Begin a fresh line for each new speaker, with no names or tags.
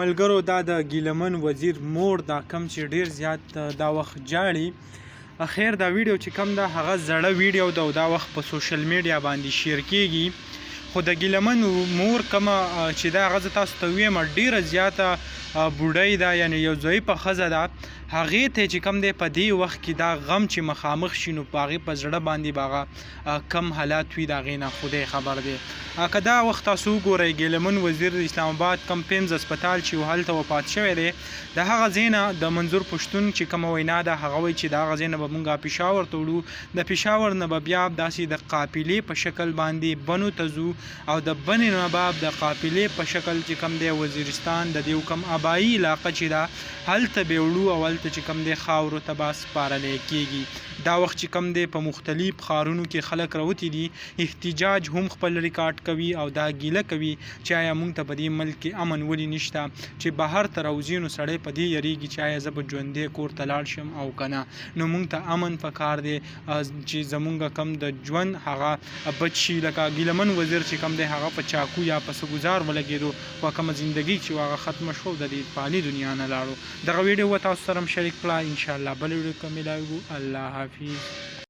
ملګرو دا د ګیلمن وزیر مور دا کم چې ډیر زیات دا وخت جاړي خیر دا ویډیو چې کم ده هغه زړه ویډیو ده او دا وخت په سوشل میډیا باندې شیر کیږي خو د ګیلمن مور کومه چې دا هغه زه تاسو ته ویم ډیره زیاته بوډۍ ده یعنی یو ضعیفه ښځه ده هغې ته چې کم دی په دې وخت کې دا غم چې مخامخ شي نو په هغې په زړه باندې به هغه کم حالات وي د هغې نه خدای خبر دی که دا وخت تاسو وګورئ ګیلمن وزیر د اسلام آباد کم پیمز هسپتال چې هلته وفات شوی دی د هغه ځای نه د منظور پښتون چې کومه وینا ده هغه وایي چې د هغه ځای نه به مونږ پېښور ته وړو د پېښور نه به بیا داسې د قافلې په شکل باندې بنو ته ځو او د بنې نه به د قافلې په شکل چې کم دی وزیرستان د دې کوم آبایي علاقه چې ده هلته به وړو او هلته چې کم دی خاورو ته به سپارلی کېږي دا وخت چې کم دی په مختلف ښارونو کې خلک راوتي دي احتجاج هم خپل ریکارډ کوي او دا ګیله کوي چې آیا موږ ته په دې ملک کې امن ولې نشته چې بهر ته راوځي نو سړی په دې یریږي چې آیا زه به ژوندی کور ته لاړ شم او که نه نو موږ ته امن پکار دی چې زموږ کم د ژوند هغه بچ شي لکه ګیلمن وزیر چې کم دی هغه په چاقو یا په څه ګزار ولګېدو خو کومه زندګي چې هغه ختمه شوه د دې فاني دنیا نه لاړو دغه ویډیو به تاسو سره هم شریک کړه انشاءالله بله ویډیو کې میلاویږو الله حافظ